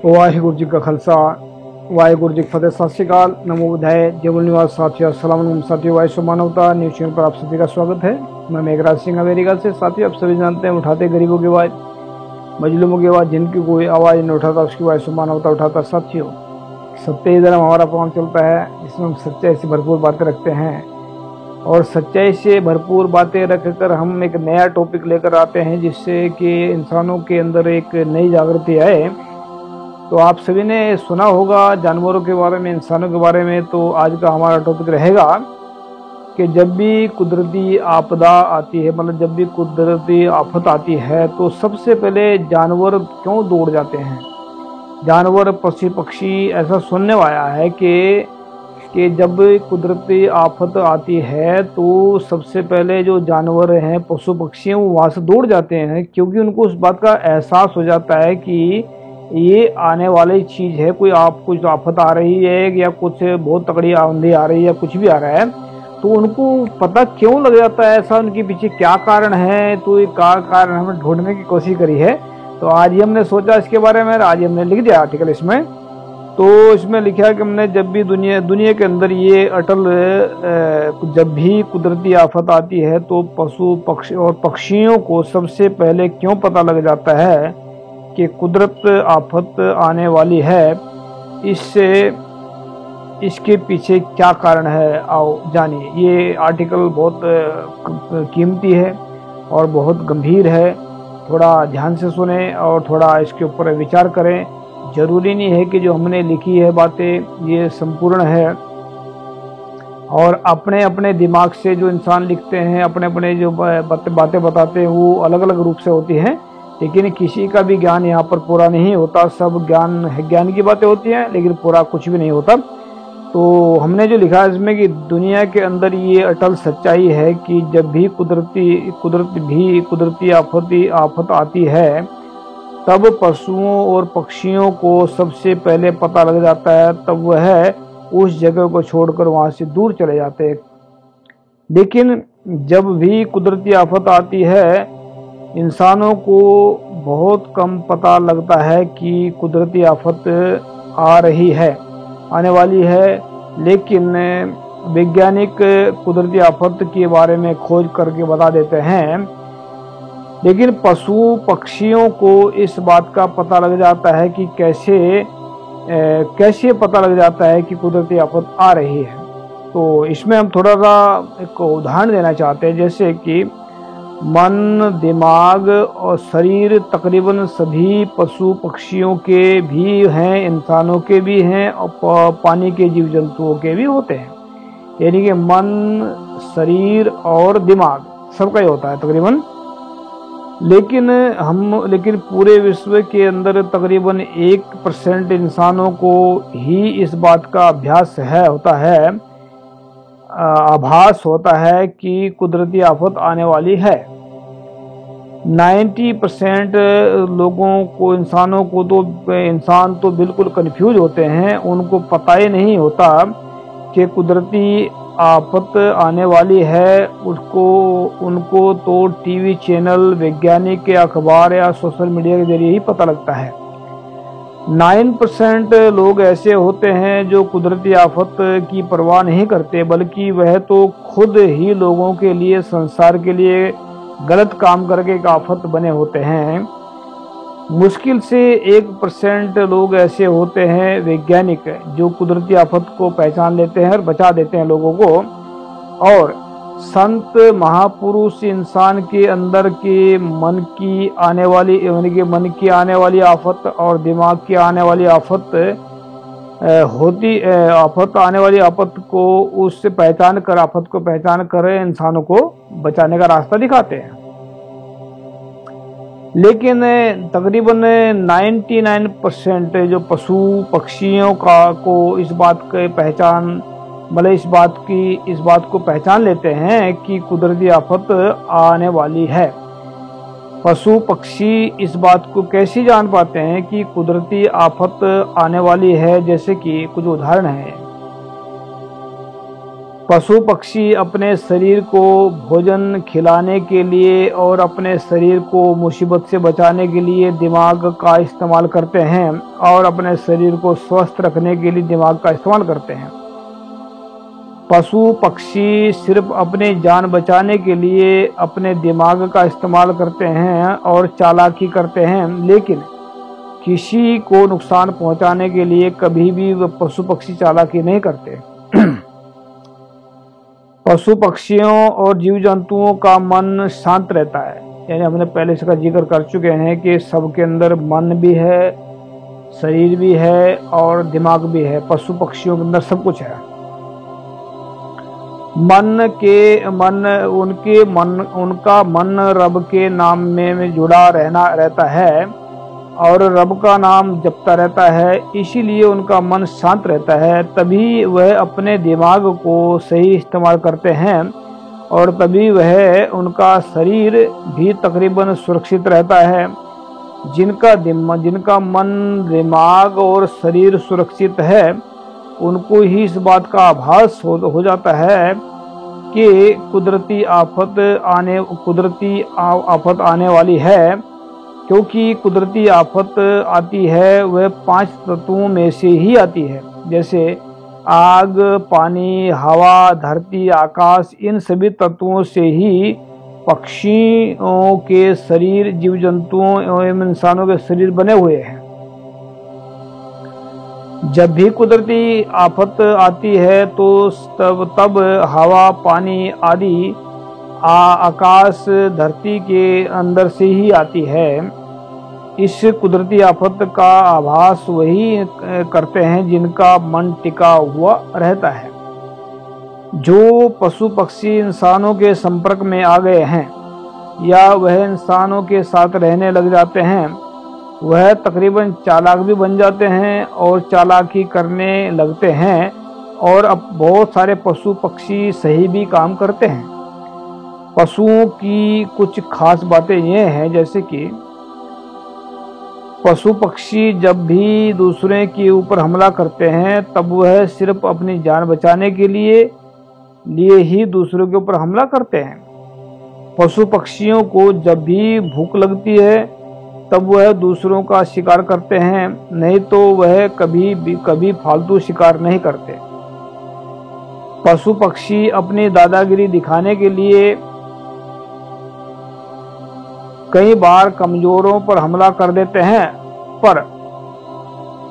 वाहिगुरु जी का खालसा वाहिगुरु जी की फतेह। सत श्री अकाल, नमो बुद्धाय, जय बोल निवास साथियों, अस्सलाम वालेकुम साथियों। वाइस मानवता न्यूज चैनल पर आप सभी का स्वागत है। मैं मेघराज सिंह अमेरिका से। साथियों, आप सभी जानते हैं उठाते गरीबों की आवाज, मजलूमों की आवाज, जिनकी कोई आवाज नहीं उठाता उसकी वाइस मानवता उठाता। साथियों, सत्य ही धर्म हमारा प्रोग्राम चलता है, जिसमें हम सच्चाई से भरपूर बातें रखते हैं और सच्चाई से भरपूर बातें रखकर हम एक नया टॉपिक लेकर आते हैं, जिससे कि इंसानों के अंदर एक नई जागृति आए। तो आप सभी ने सुना होगा जानवरों के बारे में, इंसानों के बारे में। तो आज का हमारा टॉपिक रहेगा कि जब भी कुदरती आपदा आती है, मतलब जब भी कुदरती आफत आती है, तो सबसे पहले जानवर क्यों दौड़ जाते हैं। जानवर, पशु पक्षी, ऐसा सुनने में आया है कि जब कुदरती आफत आती है तो सबसे पहले जो जानवर हैं, पशु पक्षी हैं, वो वहाँ से दौड़ जाते हैं, क्योंकि उनको उस बात का एहसास हो जाता है कि ये आने वाली चीज है, कुछ आफत आ रही है या कुछ बहुत तगड़ी आंधी आ रही है या कुछ भी आ रहा है। तो उनको पता क्यों लग जाता है, ऐसा उनके पीछे क्या कारण है। तो ये कारण हमने ढूंढने की कोशिश करी है। तो आज ही हमने सोचा इसके बारे में, आज हमने लिख दिया आर्टिकल इसमें। तो इसमें लिखा है कि हमने जब भी दुनिया के अंदर ये अटल जब भी कुदरती आफत आती है तो पशु पक्षी और पक्षियों को सबसे पहले क्यों पता लग जाता है कि कुदरत आफत आने वाली है। इसके पीछे क्या कारण है, आओ जानिए। ये आर्टिकल बहुत कीमती है और बहुत गंभीर है। थोड़ा ध्यान से सुने और थोड़ा इसके ऊपर विचार करें। जरूरी नहीं है कि जो हमने लिखी है बातें ये संपूर्ण है, और अपने अपने दिमाग से जो इंसान लिखते हैं, अपने अपने जो बातें बताते हैं, वो अलग अलग रूप से होती हैं। लेकिन किसी का भी ज्ञान यहाँ पर पूरा नहीं होता। सब ज्ञान की बातें होती हैं, लेकिन पूरा कुछ भी नहीं होता। तो हमने जो लिखा है इसमें कि दुनिया के अंदर ये अटल सच्चाई है कि जब भी कुदरती आफत आती है, तब पशुओं और पक्षियों को सबसे पहले पता लग जाता है। तब वह उस जगह को छोड़कर वहां से दूर चले जाते हैं। लेकिन जब भी कुदरती आफत आती है, इंसानों को बहुत कम पता लगता है कि कुदरती आफत आ रही है, आने वाली है। लेकिन वैज्ञानिक कुदरती आफत के बारे में खोज करके बता देते हैं, लेकिन पशु पक्षियों को इस बात का पता लग जाता है कि कैसे पता लग जाता है कि कुदरती आफत आ रही है। तो इसमें हम थोड़ा सा एक उदाहरण देना चाहते हैं, जैसे कि मन, दिमाग और शरीर तकरीबन सभी पशु पक्षियों के भी हैं, इंसानों के भी हैं और पानी के जीव जंतुओं के भी होते हैं। यानी कि मन, शरीर और दिमाग सबका ही होता है तकरीबन। लेकिन पूरे विश्व के अंदर तकरीबन 1% इंसानों को ही इस बात का आभास होता है कि कुदरती आफत आने वाली है। 90% लोगों को, इंसान तो बिल्कुल कंफ्यूज होते हैं। उनको पता ही नहीं होता कि कुदरती आफत आने वाली है। उनको तो टीवी चैनल, वैज्ञानिक के अखबार या सोशल मीडिया के जरिए ही पता लगता है। 9% लोग ऐसे होते हैं जो कुदरती आफत की परवाह नहीं करते, बल्कि वह तो खुद ही लोगों के लिए, संसार के लिए गलत काम करके एक आफत बने होते हैं। मुश्किल से 1% लोग ऐसे होते हैं वैज्ञानिक, जो कुदरती आफत को पहचान लेते हैं और बचा देते हैं लोगों को। और संत महापुरुष इंसान के अंदर के मन की आने वाली आफत और दिमाग की आने वाली आफत आने वाली आफत को उससे पहचान कर इंसानों को बचाने का रास्ता दिखाते हैं। लेकिन तकरीबन 99% जो पशु पक्षियों को इस बात के पहचान मतलब इस बात को पहचान लेते हैं कि कुदरती आफत आने वाली है। पशु पक्षी इस बात को कैसे जान पाते हैं कि कुदरती आफत आने वाली है? जैसे कि कुछ उदाहरण हैं। पशु पक्षी अपने शरीर को भोजन खिलाने के लिए और अपने शरीर को मुसीबत से बचाने के लिए दिमाग का इस्तेमाल करते हैं और अपने शरीर को स्वस्थ रखने के लिए दिमाग का इस्तेमाल करते हैं। पशु पक्षी सिर्फ अपनी जान बचाने के लिए अपने दिमाग का इस्तेमाल करते हैं और चालाकी करते हैं, लेकिन किसी को नुकसान पहुंचाने के लिए कभी भी वह पशु पक्षी चालाकी नहीं करते। पशु पक्षियों और जीव जंतुओं का मन शांत रहता है। यानी हमने पहले इसका जिक्र कर चुके हैं कि सबके अंदर मन भी है, शरीर भी है और दिमाग भी है। पशु पक्षियों के अंदर सब कुछ है। उनका मन रब के नाम में जुड़ा रहता है और रब का नाम जपता रहता है, इसीलिए उनका मन शांत रहता है। तभी वह अपने दिमाग को सही इस्तेमाल करते हैं और तभी वह उनका शरीर भी तकरीबन सुरक्षित रहता है। जिनका मन, दिमाग और शरीर सुरक्षित है, उनको ही इस बात का आभास हो जाता है कि कुदरती आफत आने वाली है, क्योंकि कुदरती आफत आती है वह 5 तत्वों में से ही आती है। जैसे आग, पानी, हवा, धरती, आकाश, इन सभी तत्वों से ही पक्षियों के शरीर, जीव जंतुओं एवं इंसानों के शरीर बने हुए हैं। जब भी कुदरती आफत आती है तो तब हवा, पानी आदि आकाश, धरती के अंदर से ही आती है। इस कुदरती आफत का आभास वही करते हैं जिनका मन टिका हुआ रहता है। जो पशु पक्षी इंसानों के संपर्क में आ गए हैं या वह इंसानों के साथ रहने लग जाते हैं, वह तकरीबन चालाक भी बन जाते हैं और चालाकी करने लगते हैं। और अब बहुत सारे पशु पक्षी सही भी काम करते हैं। पशुओं की कुछ खास बातें ये हैं, जैसे कि पशु पक्षी जब भी दूसरे के ऊपर हमला करते हैं तब वह सिर्फ अपनी जान बचाने के लिए ही दूसरों के ऊपर हमला करते हैं। पशु पक्षियों को जब भी भूख लगती है तब वह दूसरों का शिकार करते हैं, नहीं तो वह कभी फालतू शिकार नहीं करते। पशु पक्षी अपनी दादागिरी दिखाने के लिए कई बार कमजोरों पर हमला कर देते हैं, पर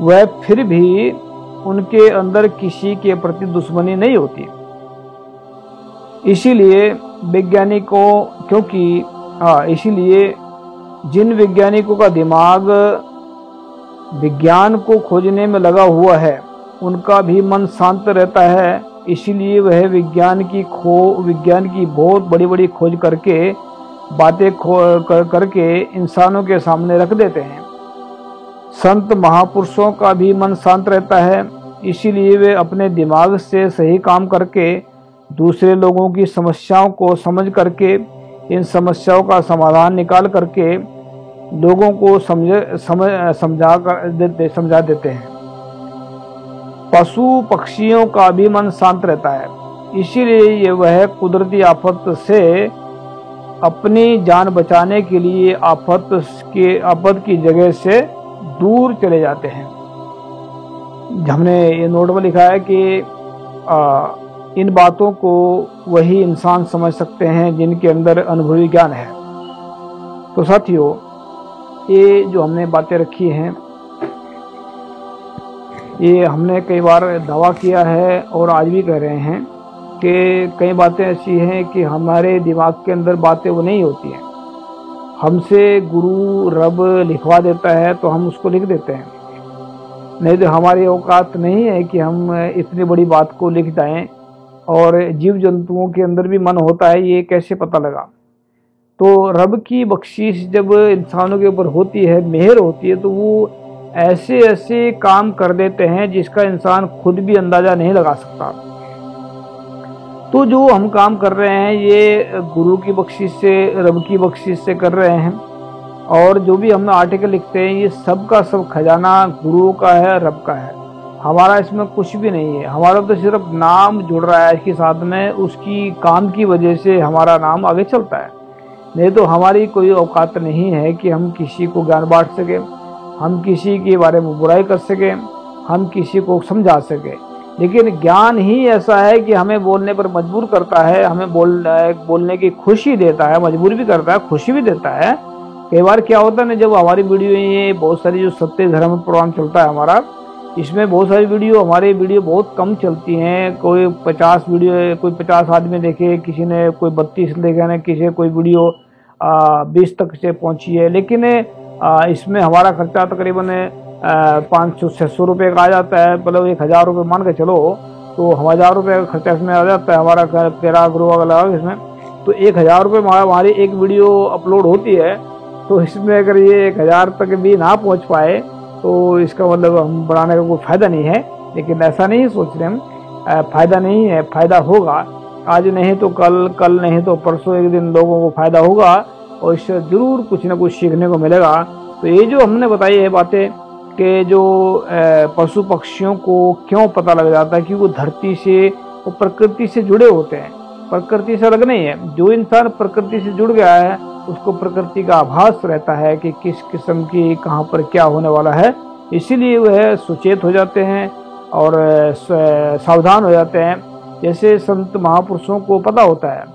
वह फिर भी उनके अंदर किसी के प्रति दुश्मनी नहीं होती। इसीलिए जिन वैज्ञानिकों का दिमाग विज्ञान को खोजने में लगा हुआ है, उनका भी मन शांत रहता है। इसीलिए वह विज्ञान की बहुत बड़ी बड़ी खोज करके करके इंसानों के सामने रख देते हैं। संत महापुरुषों का भी मन शांत रहता है, इसीलिए वे अपने दिमाग से सही काम करके दूसरे लोगों की समस्याओं को समझ करके इन समस्याओं का समाधान निकाल करके लोगों को समझा देते हैं। पशु पक्षियों का भी मन शांत रहता है, इसीलिए वह कुदरती आफत से अपनी जान बचाने के लिए आफत की जगह से दूर चले जाते हैं। हमने ये नोट में लिखा है कि इन बातों को वही इंसान समझ सकते हैं जिनके अंदर अनुभवी ज्ञान है। तो साथियों, ये जो हमने बातें रखी हैं, ये हमने कई बार दावा किया है और आज भी कह रहे हैं कि कई बातें ऐसी हैं कि हमारे दिमाग के अंदर बातें वो नहीं होती हैं। हमसे गुरु रब लिखवा देता है तो हम उसको लिख देते हैं, नहीं तो हमारी औकात नहीं है कि हम इतनी बड़ी बात को लिख जाएं। और जीव जंतुओं के अंदर भी मन होता है, ये कैसे पता लगा? तो रब की बख्शिश जब इंसानों के ऊपर होती है, मेहर होती है, तो वो ऐसे ऐसे काम कर देते हैं जिसका इंसान खुद भी अंदाजा नहीं लगा सकता। तो जो हम काम कर रहे हैं ये गुरु की बख्शिश से, रब की बख्शिश से कर रहे हैं। और जो भी हम आर्टिकल लिखते हैं ये सब का सब खजाना गुरु का है, रब का है। हमारा इसमें कुछ भी नहीं है। हमारा तो सिर्फ नाम जुड़ रहा है इसके साथ में, उसकी काम की वजह से हमारा नाम आगे चलता है। नहीं तो हमारी कोई औकात नहीं है कि हम किसी को ज्ञान बांट सके, हम किसी के बारे में बुराई कर सके, हम किसी को समझा सके। लेकिन ज्ञान ही ऐसा है कि हमें बोलने पर मजबूर करता है, हमें बोलने की खुशी देता है, मजबूर भी करता है, खुशी भी देता है। कई बार क्या होता है ना, जब हमारी वीडियो, ये बहुत सारी जो सत्य धर्म प्रोग्राम चलता है हमारा, इसमें बहुत सारी हमारी वीडियो बहुत कम चलती हैं। कोई 50 वीडियो, कोई 50 आदमी देखे, किसी ने कोई 32 देखे ना, किसी कोई वीडियो 20 तक से पहुंची है। लेकिन इसमें हमारा खर्चा तकरीबन 500-600 रुपये का आ जाता है। मतलब 1000 रुपये मान के चलो, तो 1000 रुपये का खर्चा इसमें आ जाता है हमारा, तेरा गुरु वगैरह इसमें। तो 1000 रुपये हमारी एक वीडियो अपलोड होती है। तो इसमें अगर ये 1000 तक भी ना पहुंच पाए तो इसका मतलब हम बढ़ाने का कोई फायदा नहीं है। लेकिन ऐसा नहीं सोच रहे हम, फायदा नहीं है, फायदा होगा। आज नहीं तो कल, कल नहीं तो परसों, एक दिन लोगों को फायदा होगा और इससे जरूर कुछ ना कुछ सीखने को मिलेगा। तो ये जो हमने बताई है बातें कि जो पशु पक्षियों को क्यों पता लग जाता है कि वो धरती से, वो प्रकृति से जुड़े होते हैं, प्रकृति से अलग नहीं है। जो इंसान प्रकृति से जुड़ गया है उसको प्रकृति का आभास रहता है कि किस किस्म की कहाँ पर क्या होने वाला है। इसीलिए वह सुचेत हो जाते हैं और सावधान हो जाते हैं। जैसे संत महापुरुषों को पता होता है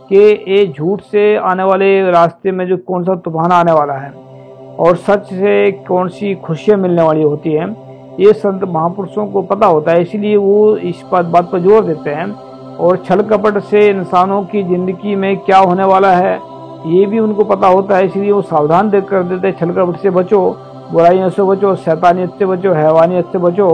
कि ये झूठ से आने वाले रास्ते में जो कौन सा तूफान आने वाला है और सच से कौन सी खुशियाँ मिलने वाली होती हैं, ये संत महापुरुषों को पता होता है। इसीलिए वो इस बात पर जोर देते हैं। और छल कपट से इंसानों की जिंदगी में क्या होने वाला है ये भी उनको पता होता है। इसलिए वो सावधान देख कर देते हैं, छल कपट से बचो, बुराइयों से बचो, शैतानियत से बचो, हैवानियत से बचो,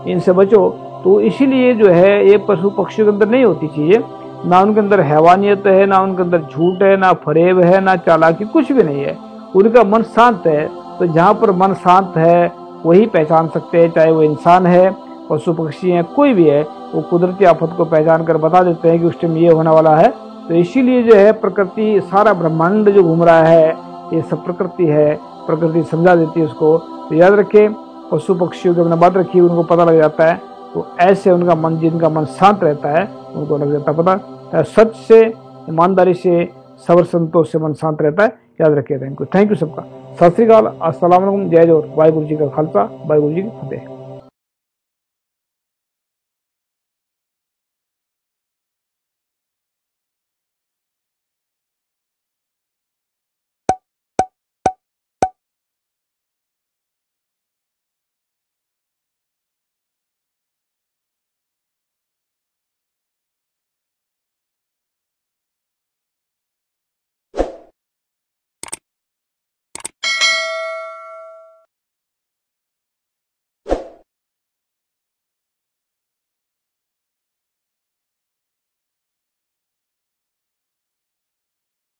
इनसे बचो। तो इसीलिए जो है ये पशु पक्षियों के अंदर नहीं होती चीजें, ना उनके अंदर हैवानियत है, ना उनके अंदर झूठ है, ना फरेब है, ना चालाकी, कुछ भी नहीं है। उनका मन शांत है। तो जहाँ पर मन शांत है वही पहचान सकते हैं, चाहे वो इंसान है, पशु पक्षी है, कोई भी है। वो कुदरती आफत को पहचान कर बता देते हैं कि उस टाइम ये होने वाला है। तो इसीलिए जो है प्रकृति, सारा ब्रह्मांड जो घूम रहा है ये सब प्रकृति है, प्रकृति समझा देती है उसको। तो याद रखें, पशु पक्षियों की अपना बात रखिए, उनको पता लग जाता है। तो ऐसे उनका मन, जिनका मन शांत रहता है उनको लग जाता है पता। सच से, ईमानदारी से, सबर संतोष से मन शांत रहता है। याद रखिए। थैंक यू सबका। सत श्री अकाल, अस्सलाम वालेकुम, जय जोहर, वाहिगुरु जी का खालसा, वाहिगुरु जी की फतेह।